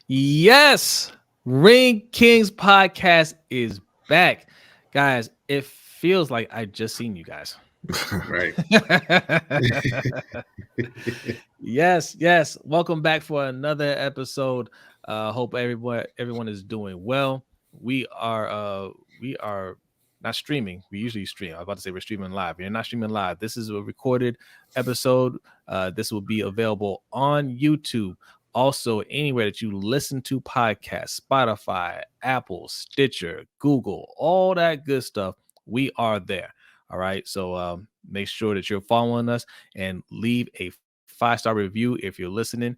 Yes, Ring Kings podcast is back, guys. It feels like I just seen you guys. Right. Yes. Welcome back for another episode. Hope everyone is doing well. We are not streaming. We usually stream. I was about to say we're streaming live. You're not streaming live. This is a recorded episode. This will be available on YouTube. Also, anywhere that you listen to podcasts, Spotify, Apple, Stitcher, Google, all that good stuff, we are there. All right. So make sure that you're following us and leave a 5-star review if you're listening.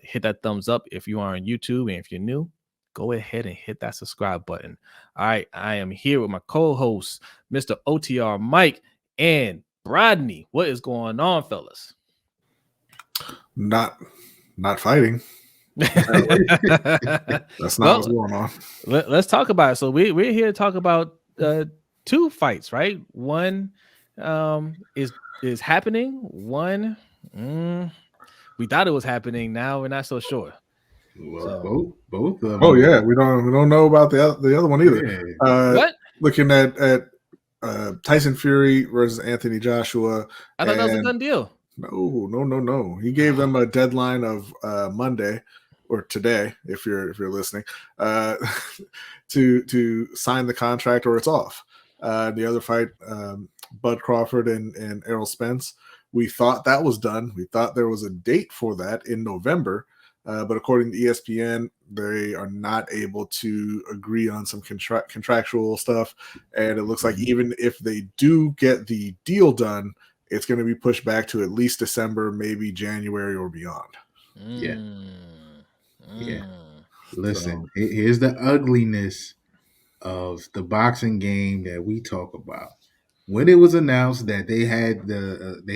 Hit that thumbs up if you are on YouTube. And if you're new, go ahead and hit that subscribe button. All right. I am here with my co-host, Mr. OTR Mike and Brodny. What is going on, fellas? Not fighting. That's not what's going on. Let's talk about it. So we're here to talk about two fights, right? One is happening. One we thought it was happening. Now we're not so sure. Well, both of them. Oh yeah, we don't know about the other one either. Yeah. What? Looking at Tyson Fury versus Anthony Joshua. I thought that was a done deal. No. He gave them a deadline of Monday or today, if you're listening, to sign the contract or it's off. The other fight, Bud Crawford and Errol Spence. We thought that was done. We thought there was a date for that in November, but according to ESPN, they are not able to agree on some contractual stuff. And it looks like even if they do get the deal done, it's going to be pushed back to at least December, maybe January or beyond. Yeah. Listen, here's the ugliness of the boxing game that we talk about. When it was announced that they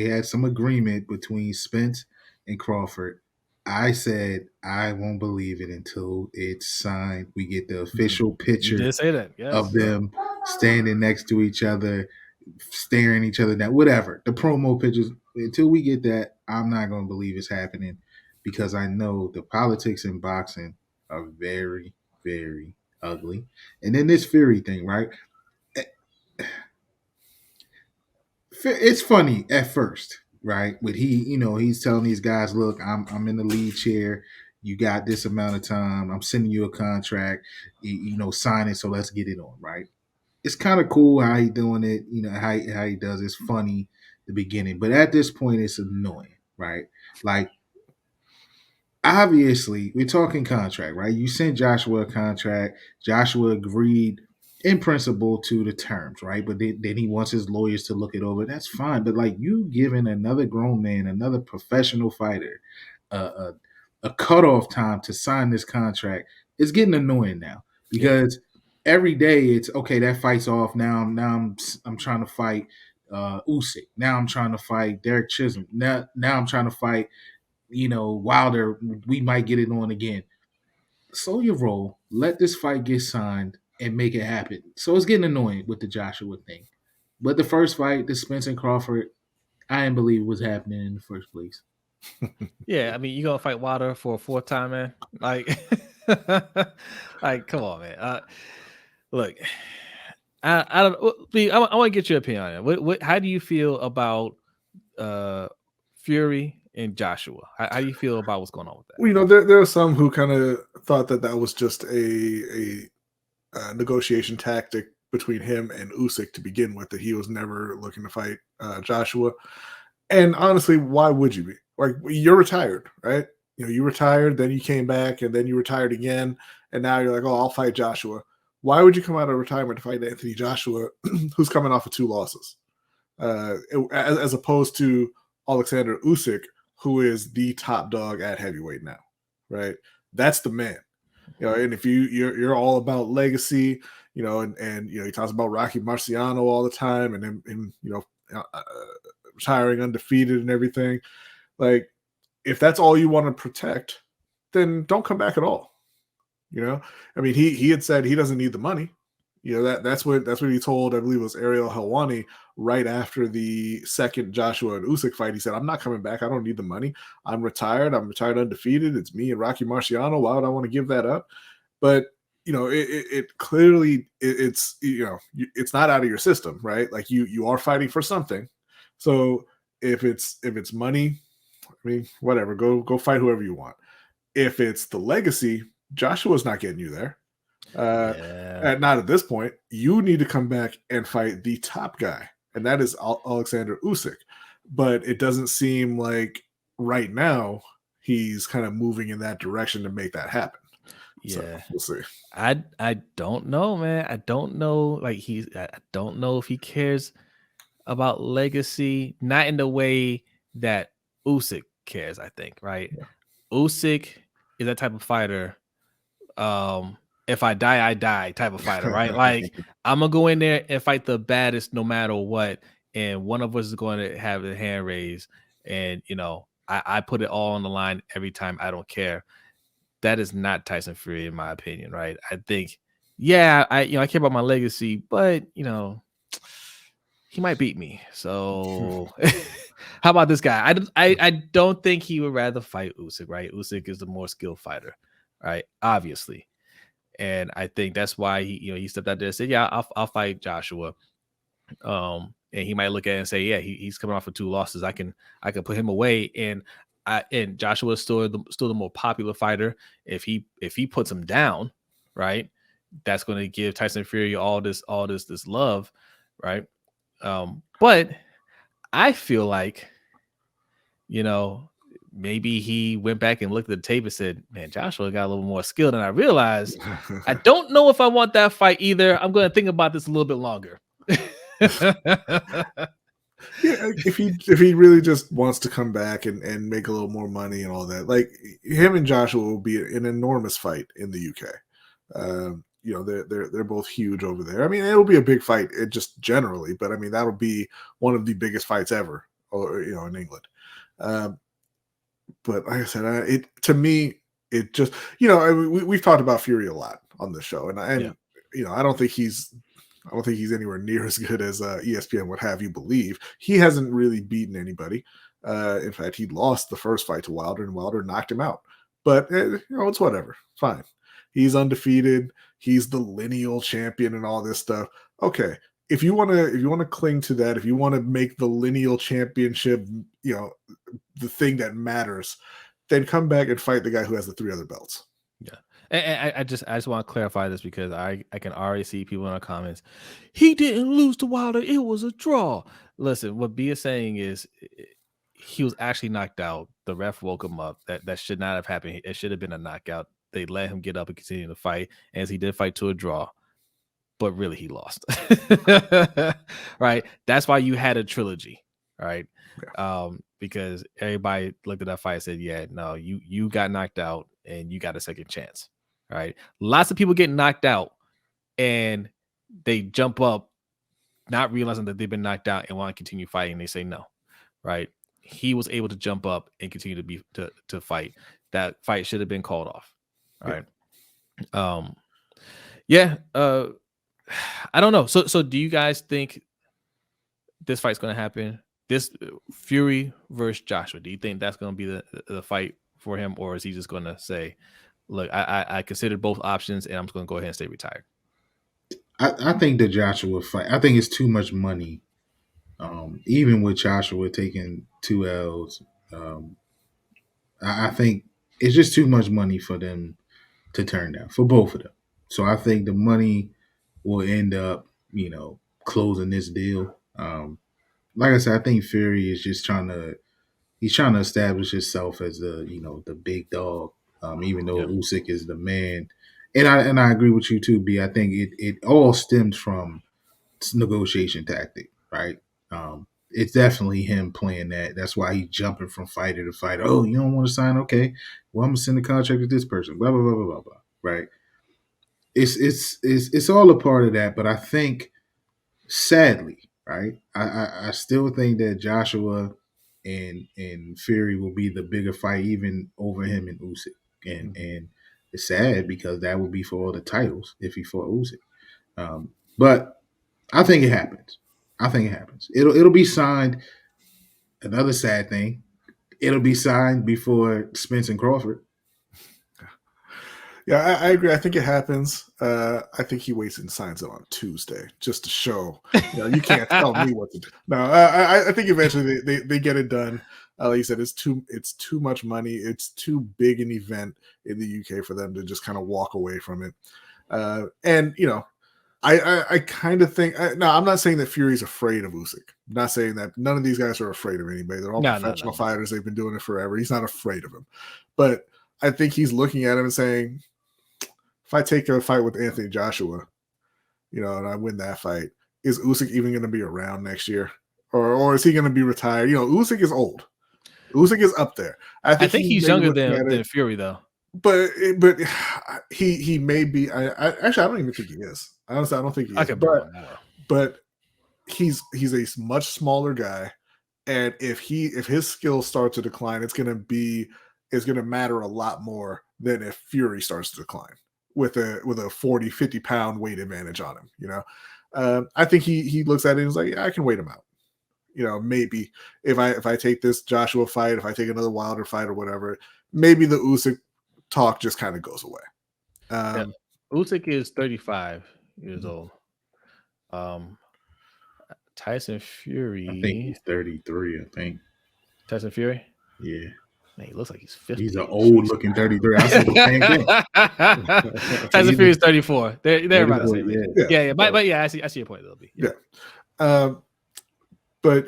had some agreement between Spence and Crawford, I said I won't believe it until it's signed. We get the official picture You did say that, yes. of them standing next to each other, staring each other down, whatever. The promo pictures, until we get that, I'm not going to believe it's happening because I know the politics in boxing are very, very ugly. And then this Fury thing, right? It's funny at first, right? But he's telling these guys, look, I'm in the lead chair. You got this amount of time. I'm sending you a contract. Sign it. So let's get it on, right? It's kind of cool how he doing it. How he does. It's funny the beginning, but at this point, it's annoying, right? Like, obviously, we're talking contract, right? You sent Joshua a contract. Joshua agreed in principle to the terms, right? But then he wants his lawyers to look it over. That's fine. But like you giving another grown man, another professional fighter, a cutoff time to sign this contract, it's getting annoying now because every day it's okay. That fight's off. Now I'm trying to fight Usyk. Now I'm trying to fight Derek Chisholm. Now I'm trying to fight Wilder. We might get it on again. Slow your roll. Let this fight get signed and make it happen. So it's getting annoying with the Joshua thing. But the first fight, the Spence and Crawford, I didn't believe it was happening in the first place. Yeah, I mean, you gonna fight Wilder for a fourth time, man? Like, like, come on, man. Look, I don't. I want to get your opinion on it. What? How do you feel about Fury and Joshua? How do you feel about what's going on with that? Well, there are some who kind of thought that was just a negotiation tactic between him and Usyk to begin with, that he was never looking to fight Joshua. And honestly, why would you be? Like, you're retired, right? You retired, then you came back, and then you retired again, and now you're like, oh, I'll fight Joshua. Why would you come out of retirement to fight Anthony Joshua, who's coming off of 2 losses, as opposed to Alexander Usyk, who is the top dog at heavyweight now, right? That's the man. And if you're all about legacy, and he talks about Rocky Marciano all the time, and then retiring undefeated and everything. Like, if that's all you want to protect, then don't come back at all. I mean, he had said he doesn't need the money. That's what he told, I believe it was Ariel Helwani, right after the second Joshua and Usyk fight. He said, "I'm not coming back. I don't need the money. I'm retired. I'm retired undefeated. It's me and Rocky Marciano. Why would I want to give that up?" But it clearly it's not out of your system, right? Like you are fighting for something. So if it's money, I mean, whatever, go fight whoever you want. If it's the legacy, Joshua's not getting you there. Yeah. Not at this point. You need to come back and fight the top guy, and that is Alexander Usyk. But it doesn't seem like right now he's kind of moving in that direction to make that happen. So Yeah. we'll see. I don't know, man. I don't know. Like I don't know if he cares about legacy, not in the way that Usyk cares, I think, right? Yeah. Usyk is that type of fighter. If I die, I die type of fighter, right? Like I'm gonna go in there and fight the baddest no matter what. And one of us is going to have the hand raised. And I put it all on the line every time. I don't care. That is not Tyson Fury, in my opinion, right? I think, yeah, I care about my legacy, but he might beat me. So how about this guy? I don't think he would rather fight Usyk, right? Usyk is the more skilled fighter, right? Obviously. And I think that's why he stepped out there and said, yeah, I'll fight Joshua. And he might look at it and say, yeah, he's coming off of 2 losses. I can put him away. And Joshua is still the more popular fighter. If he puts him down, right, that's going to give Tyson Fury all this love, right? But I feel like, maybe he went back and looked at the tape and said, man, Joshua got a little more skill than I realized. I don't know if I want that fight either. I'm going to think about this a little bit longer. Yeah, if he really just wants to come back and make a little more money and all that, like him and Joshua will be an enormous fight in the UK. They're both huge over there. I mean, it'll be a big fight, just generally, but I mean that'll be one of the biggest fights ever, or in England. But like I said, it to me, it just we've talked about Fury a lot on the show, and I don't think he's anywhere near as good as ESPN would have you believe. He hasn't really beaten anybody. In fact, he lost the first fight to Wilder, and Wilder knocked him out. But it's whatever. Fine. He's undefeated. He's the lineal champion and all this stuff. Okay. If you want to cling to that, if you want to make the lineal championship, the thing that matters, then come back and fight the guy who has the 3 other belts. Yeah. And I just want to clarify this because I can already see people in our comments. He didn't lose to Wilder. It was a draw. Listen, what B is saying is he was actually knocked out. The ref woke him up. That should not have happened. It should have been a knockout. They let him get up and continue to fight, as he did fight to a draw. But really, he lost. Right? That's why you had a trilogy, right? Yeah. Because everybody looked at that fight and said, yeah, no, you got knocked out and you got a second chance. Right? Lots of people get knocked out and they jump up, not realizing that they've been knocked out and want to continue fighting. They say no. Right? He was able to jump up and continue to fight. That fight should have been called off. Right? Yeah. I don't know. So do you guys think this fight's going to happen? This Fury versus Joshua, do you think that's going to be the fight for him, or is he just going to say, look, I considered both options and I'm just going to go ahead and stay retired? I think the Joshua fight, I think it's too much money. Even with Joshua taking 2 L's, I think it's just too much money for them to turn down, for both of them. So I think the money will end up, closing this deal. Like I said, I think Fury is just trying to establish himself as the big dog. Even though Usyk is the man, and I agree with you too, B. I think it all stems from negotiation tactic, right? It's definitely him playing that. That's why he's jumping from fighter to fighter. Oh, you don't want to sign? Okay, well, I'm gonna send a contract with this person. Blah blah blah blah blah blah. Right? It's all a part of that. But I think, sadly, right, I still think that Joshua and Fury will be the bigger fight, even over him and Usyk. And it's sad because that would be for all the titles if he fought Usyk. But I think it happens. I think it happens. It'll be signed. Another sad thing. It'll be signed before Spence and Crawford. Yeah, I agree. I think it happens. I think he waits and signs it on Tuesday just to show. You can't tell me what to do. No, I think eventually they get it done. Like you said, it's too much money. It's too big an event in the UK for them to just kind of walk away from it. And I kind of think. No, I'm not saying that Fury's afraid of Usyk. I'm not saying that. None of these guys are afraid of anybody. They're all professional fighters. They've been doing it forever. He's not afraid of him, but I think he's looking at him and saying, if I take a fight with Anthony Joshua, and I win that fight, is Usyk even going to be around next year, or is he going to be retired? Usyk is old. Usyk is up there. I think he's younger than Fury, though. But he may be. Actually, I don't even think he is. Honestly, I don't think he is. But he's a much smaller guy, and if his skills start to decline, it's going to matter a lot more than if Fury starts to decline with a 40, 50 pound weight advantage on him. I think he looks at it and is like, yeah, I can wait him out. Maybe if I take this Joshua fight, if I take another Wilder fight or whatever, maybe the Usyk talk just kind of goes away. Usyk is 35 years old. Tyson Fury, I think he's 33. I think Tyson Fury. Yeah. Man, he looks like he's 50. He's an old-looking 33. I said the same thing. Tyson Fury is 34. They're about the same. Yeah. But yeah, I see your point, Lil B. Yeah. But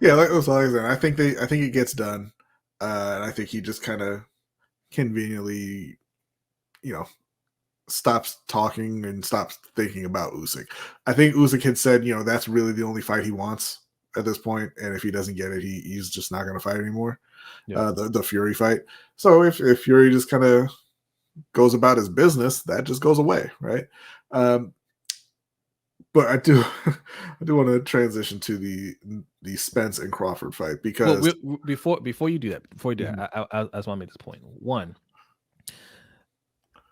yeah, like I said, I think it gets done, and I think he just kind of conveniently, stops talking and stops thinking about Usyk. I think Usyk had said, that's really the only fight he wants at this point, and if he doesn't get it, he's just not going to fight anymore. Yeah. The Fury fight. So if Fury just kind of goes about his business, that just goes away, right? But I do want to transition to the Spence and Crawford fight because before you do that, I just want to make this point. One,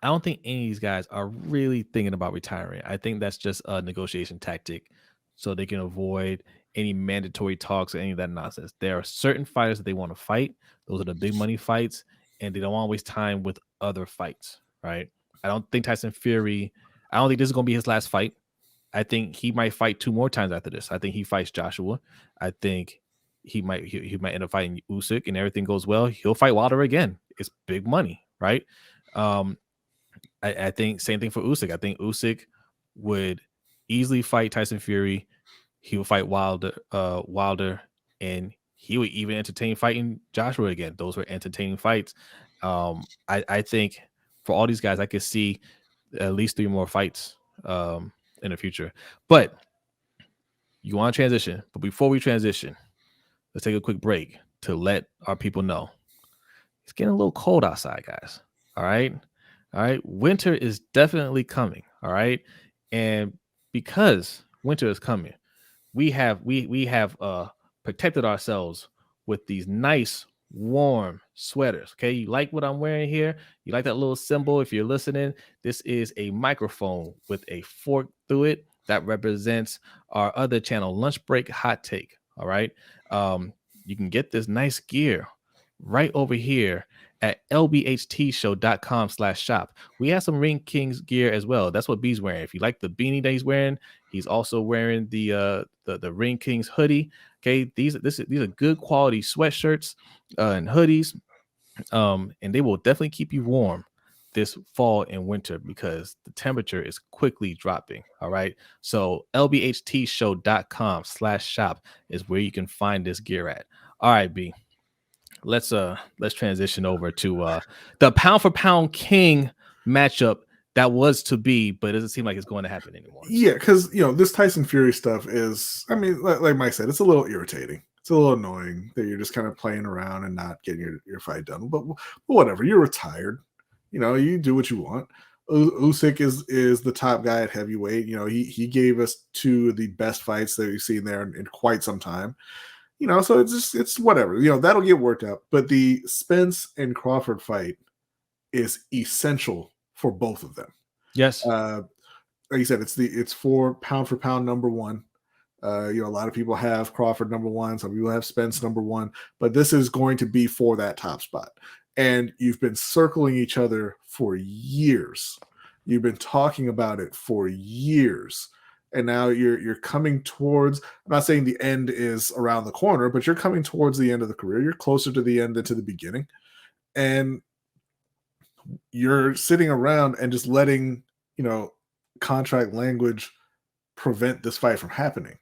I don't think any of these guys are really thinking about retiring. I think that's just a negotiation tactic so they can avoid any mandatory talks or any of that nonsense. There are certain fighters that they want to fight. Those are the big money fights, and they don't want to waste time with other fights, right? I don't think Tyson Fury, I don't think this is going to be his last fight. I think he might fight 2 more times after this. I think he fights Joshua. I think he might end up fighting Usyk, and everything goes well, he'll fight Wilder again. It's big money, right? I think same thing for Usyk. I think Usyk would easily fight Tyson Fury. He would fight Wilder, and he would even entertain fighting Joshua again. Those were entertaining fights. I think for all these guys, I could see at least 3 more fights in the future. But you want to transition. But before we transition, let's take a quick break to let our people know it's getting a little cold outside, guys. All right. Winter is definitely coming. All right. And because winter is coming, we have protected ourselves with these nice warm sweaters. Okay, you like what I'm wearing here? You like that little symbol? If you're listening, this is a microphone with a fork through it that represents our other channel, Lunch Break Hot Take. All right, you can get this nice gear right over here at LBHTShow.com/shop. We have some Ring Kings gear as well. That's what B's wearing. If you like the beanie that he's wearing, he's also wearing the Ring Kings hoodie. Okay, these are good quality sweatshirts and hoodies, and they will definitely keep you warm this fall and winter because the temperature is quickly dropping. All right, so LBHTShow.com/shop is where you can find this gear at. All right, B. Let's transition over to the pound for pound king matchup that was to be, but it doesn't seem like it's going to happen anymore. Yeah, because this Tyson Fury stuff is, I mean, like Mike said, it's a little irritating. It's a little annoying that you're just kind of playing around and not getting your fight done. But whatever, you're retired. You do what you want. Usyk is the top guy at heavyweight. He gave us 2 of the best fights that we've seen there in quite some time. So it's whatever. That'll get worked out. But the Spence and Crawford fight is essential for both of them. Yes. like you said, it's for pound number one. A lot of people have Crawford number one, some people have Spence number one, but this is going to be for that top spot. And you've been circling each other for years. You've been talking about it for years. And now you're coming towards, I'm not saying the end is around the corner, but you're coming towards the end of the career. You're closer to the end than to the beginning. And you're sitting around and just letting, contract language prevent this fight from happening.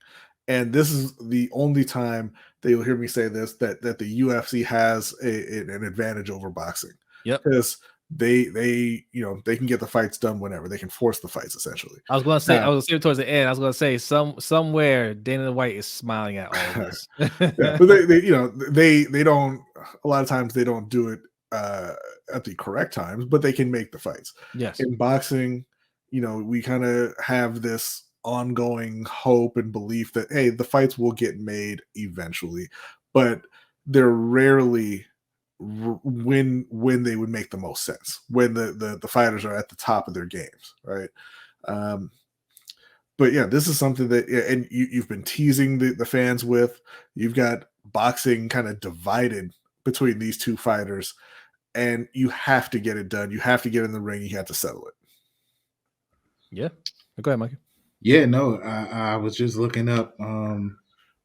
And this is the only time that you'll hear me say this, that the UFC has an advantage over boxing. Yep. Because they can get the fights done whenever. They can force the fights essentially. I was gonna say towards the end. I was gonna say somewhere Dana White is smiling at all of this. Yeah, but they don't, a lot of times they don't do it at the correct times, but they can make the fights. Yes. In boxing, we kind of have this ongoing hope and belief that, hey, the fights will get made eventually, but they're rarely when they would make the most sense, when the fighters are at the top of their games, right? But yeah, this is something that, and you've been teasing the fans with. You've got boxing kind of divided between these two fighters, and you have to get it done. You have to get in the ring. You have to settle it. Yeah. Go ahead, Mike. Yeah, no, I was just looking up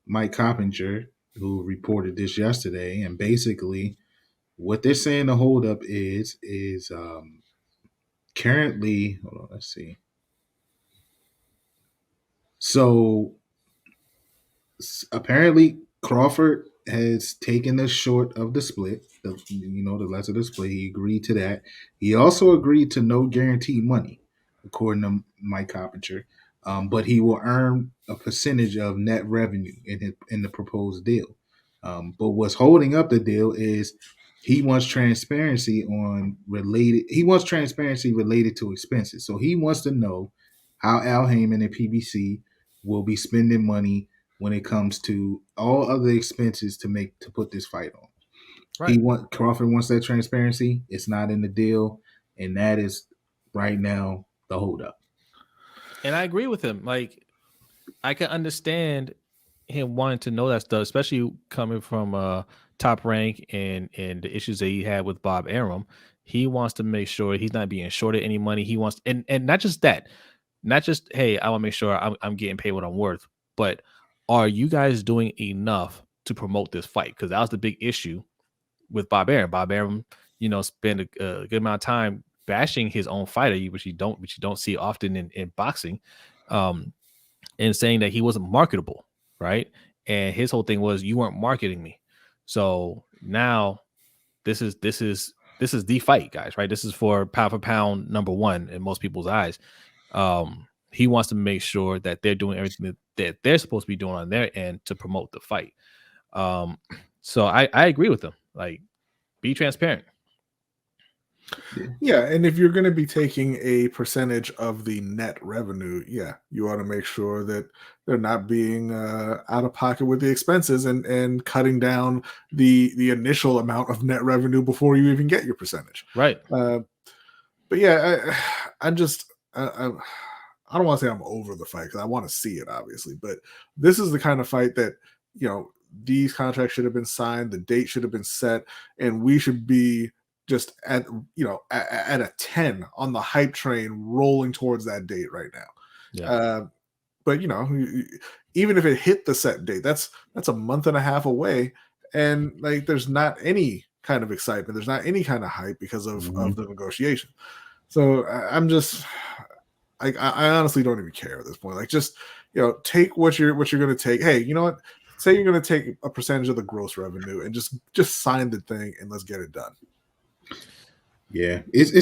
Mike Coppinger, who reported this yesterday, and basically what they're saying the holdup is currently, hold on, let's see. So apparently Crawford has taken the short of the split, the less of the split. He agreed to that. He also agreed to no guaranteed money, according to Mike Coppinger. But he will earn a percentage of net revenue in the proposed deal. But what's holding up the deal is he wants transparency related to expenses. So he wants to know how Al Heyman and PBC will be spending money when it comes to all other expenses to put this fight on. Right. Crawford wants that transparency. It's not in the deal, and that is right now the holdup. And I agree with him. Like, I can understand him wanting to know that stuff, especially coming from Top Rank and the issues that he had with Bob Arum. He wants to make sure he's not being shorted any money. He wants, and not just that, not just, hey, I want to make sure I'm getting paid what I'm worth, but are you guys doing enough to promote this fight? Because that was the big issue with Bob Arum. Bob Arum, spent a good amount of time bashing his own fighter, which you don't see often in boxing, and saying that he wasn't marketable, right? And his whole thing was, you weren't marketing me. So now this is the fight, guys, right? This is for pound number one in most people's eyes. He wants to make sure that they're doing everything that they're supposed to be doing on their end to promote the fight. So I agree with them. Like, be transparent. Yeah, and if you're going to be taking a percentage of the net revenue, yeah, you ought to make sure that they're not being out of pocket with the expenses and cutting down the initial amount of net revenue before you even get your percentage. Right. But yeah, I don't want to say I'm over the fight, because I want to see it, obviously. But this is the kind of fight that, these contracts should have been signed, the date should have been set, and we should be just at a 10 on the hype train rolling towards that date right now. Yeah. But even if it hit the set date, that's a month and a half away, and like there's not any kind of excitement, there's not any kind of hype because of the negotiation. So I'm just, I honestly don't even care at this point. Like, just take what you're going to take. Hey, you know what? Say you're going to take a percentage of the gross revenue and just sign the thing and let's get it done. Yeah, it's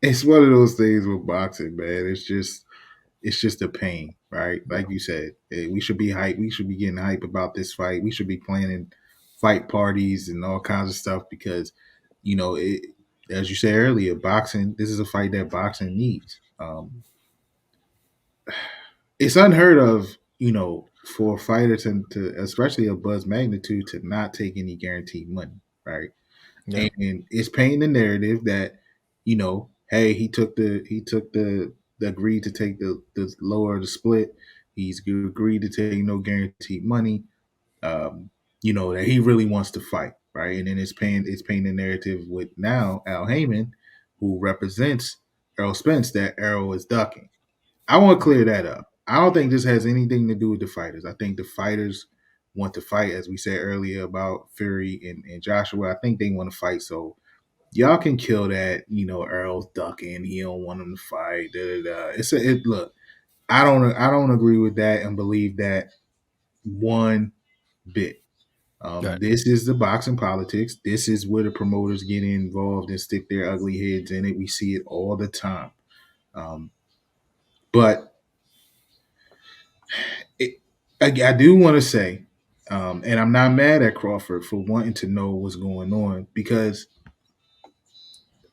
it's one of those things with boxing, man. It's just a pain, right? Like you said, we should be hype. We should be getting hype about this fight. We should be planning fight parties and all kinds of stuff because, as you said earlier, boxing. This is a fight that boxing needs. It's unheard of, for a fighter to especially of Buzz magnitude, to not take any guaranteed money, right? Yeah. And it's painting the narrative that, hey, he took the agreed to take the lower the split. He's agreed to take no guaranteed money. Um, that he really wants to fight, right? And then it's paying the narrative with now Al Heyman, who represents Errol Spence, that Errol is ducking. I want to clear that up. I don't think this has anything to do with the fighters. I think the fighters want to fight, as we said earlier about Fury and Joshua. I think they want to fight. So y'all can kill that. Earl's ducking. He don't want him to fight. Da, da, da. Look. I don't agree with that and believe that one bit. Right. This is the boxing politics. This is where the promoters get involved and stick their ugly heads in it. We see it all the time. But I do want to say, and I'm not mad at Crawford for wanting to know what's going on, because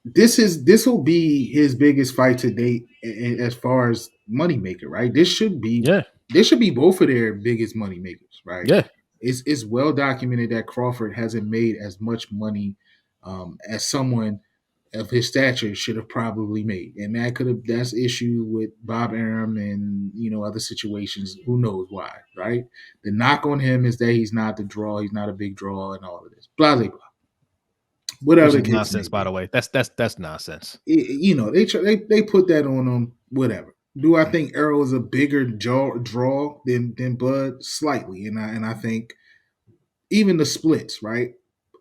this will be his biggest fight to date as far as moneymaker, right? Yeah. This should be both of their biggest money makers, right? Yeah. It's well documented that Crawford hasn't made as much money as someone of his stature should have probably made, and that's issue with Bob Arum and other situations. Who knows why, right? The knock on him is that he's not the draw, he's not a big draw, and all of this, blah blah blah. Whatever Which the is case may nonsense, by be, the way. That's nonsense. they put that on him. Whatever. Do I think Errol is a bigger draw than Bud? Slightly, and I think even the splits, right?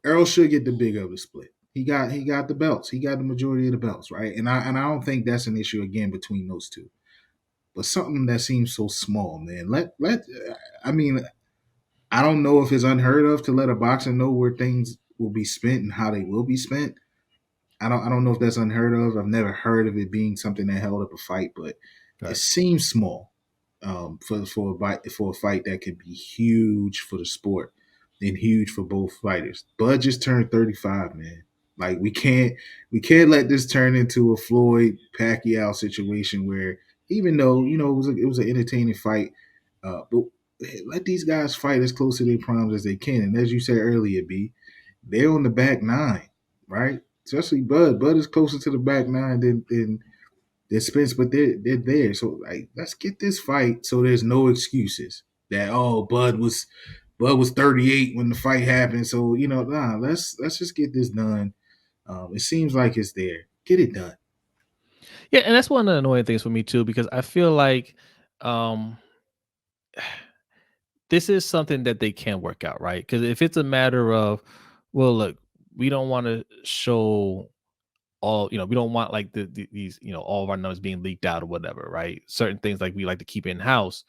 Errol should get the bigger of the split. He got the belts. He got the majority of the belts, right? And I don't think that's an issue again between those two. But something that seems so small, man. I mean, I don't know if it's unheard of to let a boxer know where things will be spent and how they will be spent. I don't know if that's unheard of. I've never heard of it being something that held up a fight, but it Right. seems small for a fight that could be huge for the sport and huge for both fighters. Bud just turned 35, man. Like we can't let this turn into a Floyd Pacquiao situation where, even though it was an entertaining fight, but let these guys fight as close to their primes as they can. And as you said earlier, B, they're on the back nine, right? Especially Bud. Bud is closer to the back nine than Spence, but they're there. So like, let's get this fight so there's no excuses that Bud was 38 when the fight happened. So let's just get this done. It seems like it's there. Get it done. Yeah, and that's one of the annoying things for me too, because I feel like um this is something that they can work out, right? Because if it's a matter of, well, look, we don't want to show all, we don't want like these, all of our numbers being leaked out or whatever, right? Certain things like we like to keep in house.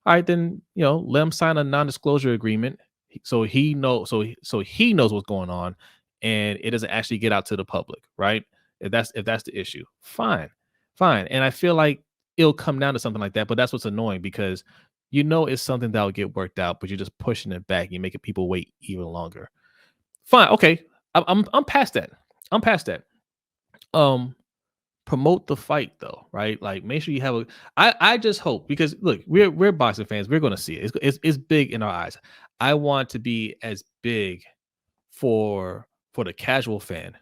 All right, then let him sign a non-disclosure agreement, so he knows what's going on, and it doesn't actually get out to the public, right? If that's the issue, fine, fine. And I feel like it'll come down to something like that, but that's what's annoying, because it's something that will get worked out, but you're just pushing it back. You're making people wait even longer. Fine, okay, I'm past that. I'm past that. Um, Promote the fight though, right? Like, make sure you have I just hope, because look, we're boxing fans. We're gonna see it. It's big in our eyes. I want to be as big for the casual fan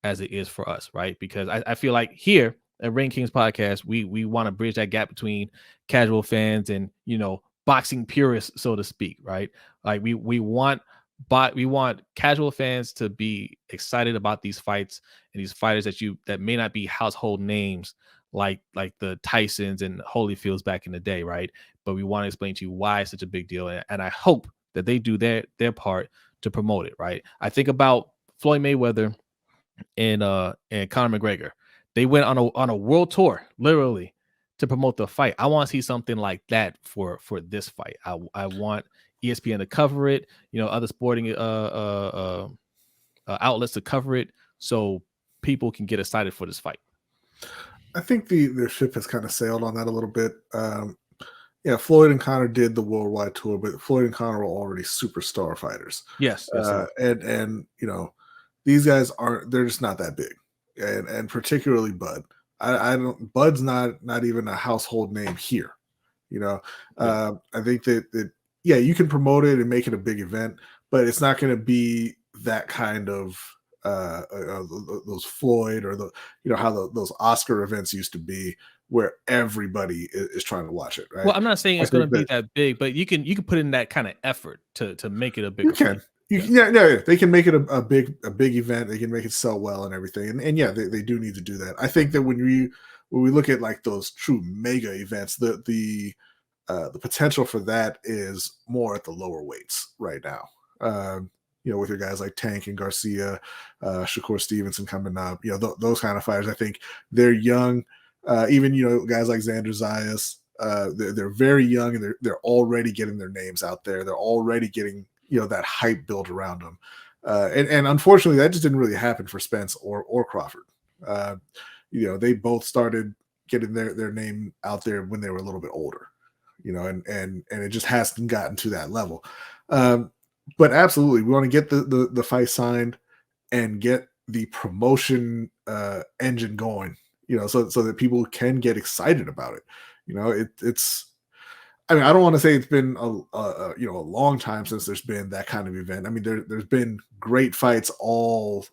as it is for us, right? Because I feel like here at Ring Kings Podcast, we want to bridge that gap between casual fans and boxing purists, so to speak, right? Like we want casual fans to be excited about these fights and these fighters that may not be household names like the Tysons and Holyfields back in the day, right? But we want to explain to you why it's such a big deal, and I hope that they do their part to promote it, right? I think about Floyd Mayweather and Conor McGregor. They went on a world tour, literally, to promote the fight. I want to see something like that for this fight. I want ESPN to cover it, other sporting outlets to cover it, so people can get excited for this fight. I think the ship has kind of sailed on that a little bit. Yeah, Floyd and Conor did the worldwide tour, but Floyd and Conor were already superstar fighters. Yes, And these guys they're just not that big, and particularly Bud. I don't. Bud's not even a household name here. I think that yeah, you can promote it and make it a big event, but it's not going to be that kind of those Floyd or how those Oscar events used to be, where everybody is trying to watch it, right? Well, I'm not saying I it's going to think be that big, but you can put in that kind of effort to make it a You bigger can. fight. Yeah, they can make it a big event. They can make it sell well and everything. And yeah, they do need to do that. I think that when we look at like those true mega events, the potential for that is more at the lower weights right now. With your guys like Tank and Garcia, Shakur Stevenson coming up, those kind of fighters. I think they're young. Even guys like Xander Zayas, they're very young and they're already getting their names out there. They're already getting that hype built around them. And unfortunately, that just didn't really happen for Spence or Crawford. They both started getting their name out there when they were a little bit older. And it just hasn't gotten to that level. But absolutely, we want to get the fight signed and get the promotion engine going, so that people can get excited about it. It's. I mean, I don't want to say it's been a long time since there's been that kind of event. I mean, there's been great fights all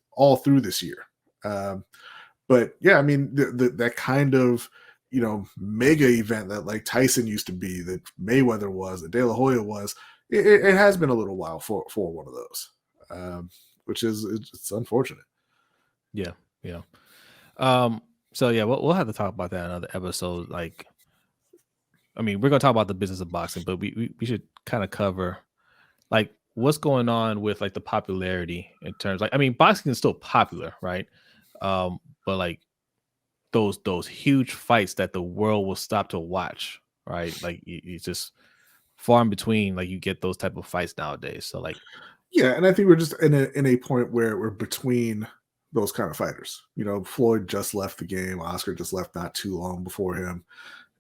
through this year. But yeah, I mean, that kind of mega event that like Tyson used to be, that Mayweather was, that De La Hoya was, it has been a little while for one of those, which is it's unfortunate. Yeah. So yeah, we'll have to talk about that in another episode. Like, I mean, we're gonna talk about the business of boxing, but we should kind of cover like what's going on with like the popularity in terms, like, I mean, boxing is still popular, right? But like those huge fights that the world will stop to watch, right? Like it's just far in between. Like you get those type of fights nowadays. So like, yeah, and I think we're just in a point where we're between those kind of fighters. Floyd just left the game. Oscar just left not too long before him,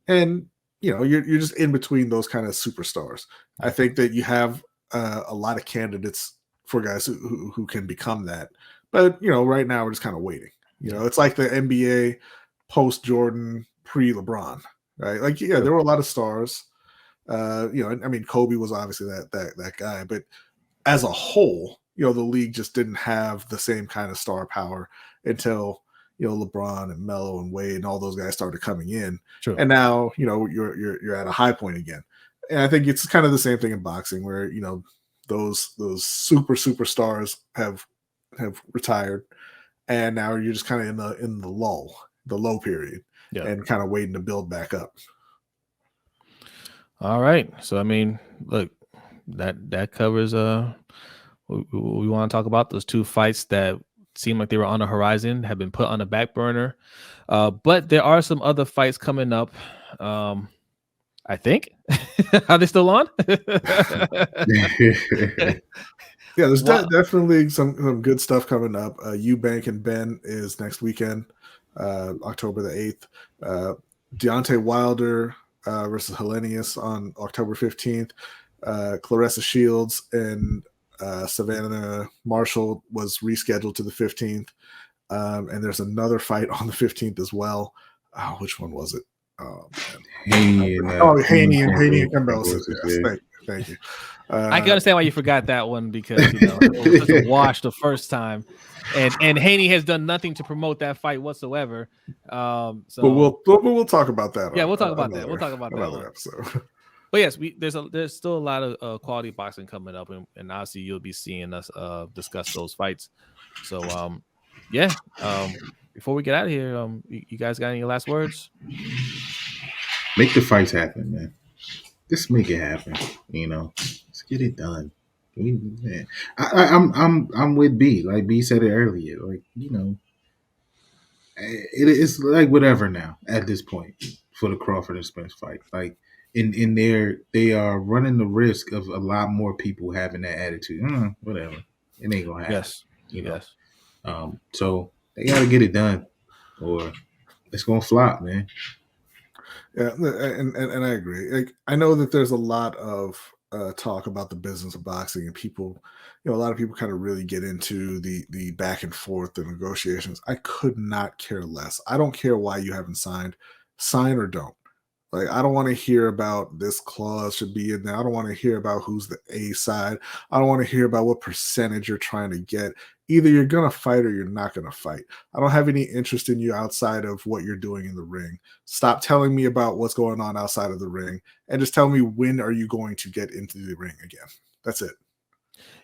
and you're just in between those kind of superstars. I think that you have a lot of candidates for guys who can become that, but right now we're just kind of waiting. It's like the NBA post Jordan, pre LeBron, right? Like, yeah, there were a lot of stars. I mean, Kobe was obviously that guy, but as a whole, the league just didn't have the same kind of star power until LeBron and Melo and Wade and all those guys started coming in. True. And now you're at a high point again. And I think it's kind of the same thing in boxing, where those superstars have retired, and now you're just kind of in the low period, and kind of waiting to build back up. All right. So I mean, look, that covers we want to talk about those two fights that seemed like they were on the horizon, have been put on the back burner. But there are some other fights coming up. I think. Are they still on? Yeah, there's definitely some good stuff coming up. Eubank and Ben is next weekend, October the 8th. Deontay Wilder versus Hellenius on October 15th. Clarissa Shields and Savannah Marshall was rescheduled to the 15th. And there's another fight on the 15th as well. Which one was it? Oh, man. Haney and Campbell. Yes, thank you. I can understand why you forgot that one, because it was such a wash the first time, and Haney has done nothing to promote that fight whatsoever. So, but we'll talk about that. Yeah, we'll talk about that. We'll talk about another that episode. But yes, there's still a lot of quality boxing coming up, and obviously you'll be seeing us discuss those fights. So before we get out of here, you guys got any last words? Make the fights happen, man. Just make it happen. Let's get it done. Man. I'm with B. Like B said it earlier. Like it's like whatever now at this point for the Crawford and Spence fight. Like in there, they are running the risk of a lot more people having that attitude. Whatever, it ain't gonna happen. Yes. So they got to get it done, or it's gonna flop, man. Yeah, and I agree. Like, I know that there's a lot of talk about the business of boxing, and people, a lot of people kind of really get into the back and forth, the negotiations. I could not care less. I don't care why you haven't signed. Sign or don't. Like, I don't want to hear about this clause should be in there. I don't want to hear about who's the A side. I don't want to hear about what percentage you're trying to get. either you're going to fight or you're not going to fight. I don't have any interest in you outside of what you're doing in the ring. Stop telling me about what's going on outside of the ring and just tell me, when are you going to get into the ring again? That's it.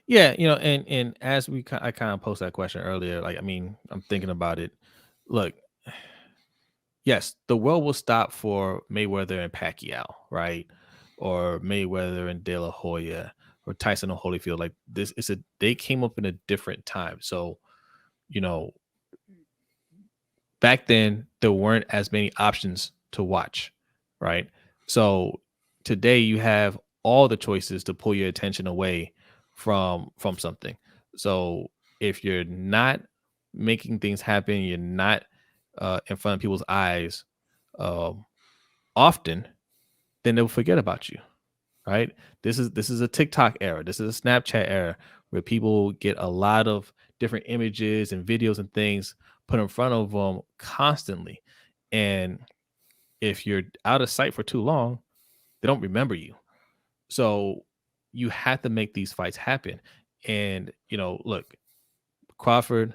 Yeah, and as I kind of posed that question earlier, like, I mean, I'm thinking about it. Look, yes, the world will stop for Mayweather and Pacquiao, right? Or Mayweather and De La Hoya, or Tyson and Holyfield. Like, they came up in a different time. So, you know, back then there weren't as many options to watch, right? So today you have all the choices to pull your attention away from something. So if you're not making things happen, you're not in front of people's eyes um, often, then they'll forget about you, right? This is a TikTok era. This is a Snapchat era where people get a lot of different images and videos and things put in front of them constantly. And if you're out of sight for too long, they don't remember you. So you have to make these fights happen. And look, Crawford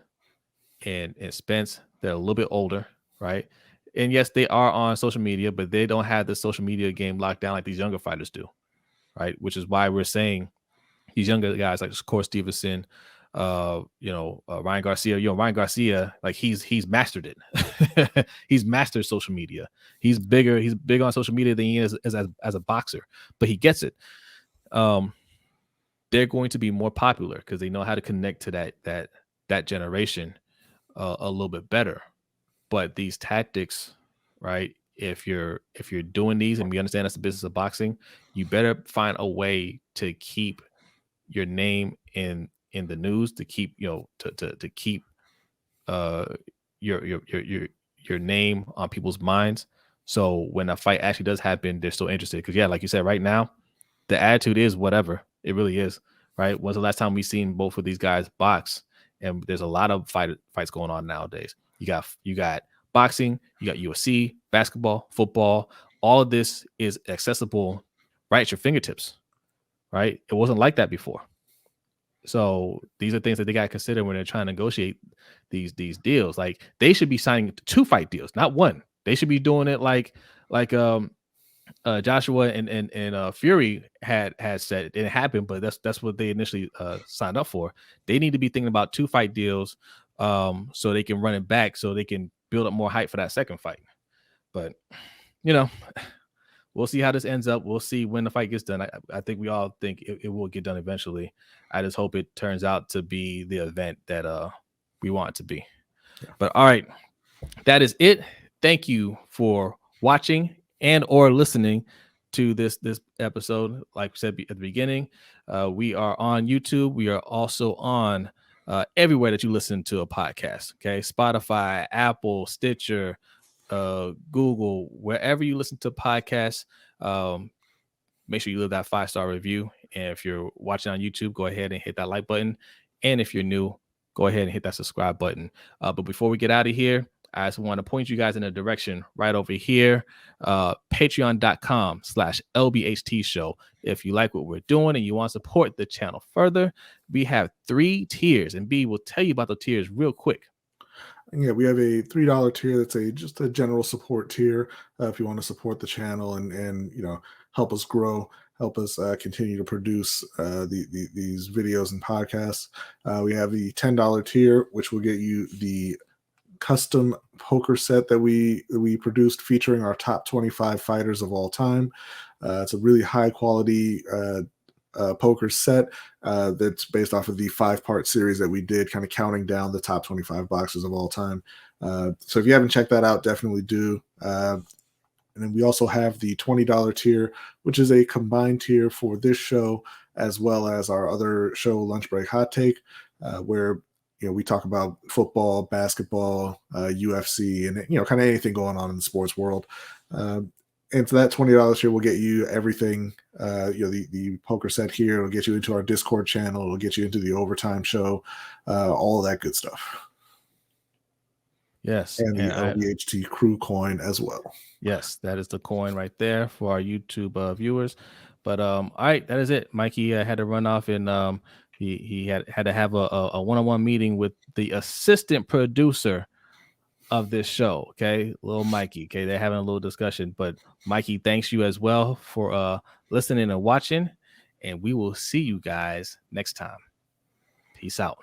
and Spence, they're a little bit older, right? And yes, they are on social media, but they don't have the social media game locked down like these younger fighters do, right? Which is why we're saying these younger guys like Corey Stevenson, Ryan Garcia. Ryan Garcia, like he's mastered it. He's mastered social media. He's big on social media than he is as a boxer, but he gets it. They're going to be more popular because they know how to connect to that generation a little bit better. But these tactics, right? If you're doing these, and we understand that's the business of boxing, you better find a way to keep your name in the news, to keep to keep your name on people's minds. So when a fight actually does happen, they're still interested. Because yeah, like you said, right now the attitude is whatever. It really is, right? When's the last time we've seen both of these guys box? And there's a lot of fights going on nowadays. You got boxing, you got UFC, basketball, football. All of this is accessible right at your fingertips, right? It wasn't like that before. So these are things that they got to consider when they're trying to negotiate these deals. Like, they should be signing 2 fight deals, not 1. They should be doing it like Joshua and Fury had said. It didn't happen, but that's what they initially signed up for. They need to be thinking about 2 fight deals so they can run it back, so they can build up more hype for that second fight. But we'll see how this ends up. We'll see when the fight gets done. I think we all think it will get done eventually. I just hope it turns out to be the event that we want it to be. Yeah. But all right, that is it. Thank you for watching and or listening to this episode. Like we said at the beginning, we are on YouTube. We are also on everywhere that you listen to a podcast. Okay, Spotify, Apple, Stitcher, Google, wherever you listen to podcasts. Make sure you leave that 5-star review. And if you're watching on YouTube, go ahead and hit that like button. And if you're new, go ahead and hit that subscribe button. But before we get out of here, I just want to point you guys in a direction right over here. Patreon.com/LBHTShow. If you like what we're doing and you want to support the channel further, we have 3 tiers, and B will tell you about the tiers real quick. Yeah, we have a $3 tier that's just a general support tier. If you want to support the channel and help us grow, help us continue to produce these videos and podcasts. We have the $10 tier, which will get you the custom poker set that we produced featuring our top 25 fighters of all time. It's a really high quality poker set that's based off of the 5-part series that we did, kind of counting down the top 25 boxers of all time. So if you haven't checked that out, definitely do. And then we also have the $20 tier, which is a combined tier for this show as well as our other show, Lunch Break Hot Take, where we talk about football, basketball, UFC, and kind of anything going on in the sports world. And for that $20 tier, we'll get you everything. The poker set here will get you into our Discord channel. It'll get you into the Overtime show, all of that good stuff. Yes, and the LBHT crew coin as well. Yes, that is the coin right there for our YouTube viewers. But all right, that is it. Mikey had to run off and He had to have a one-on-one meeting with the assistant producer of this show. Okay, little Mikey. Okay, they're having a little discussion, but Mikey, thanks you as well for listening and watching, and we will see you guys next time. Peace out.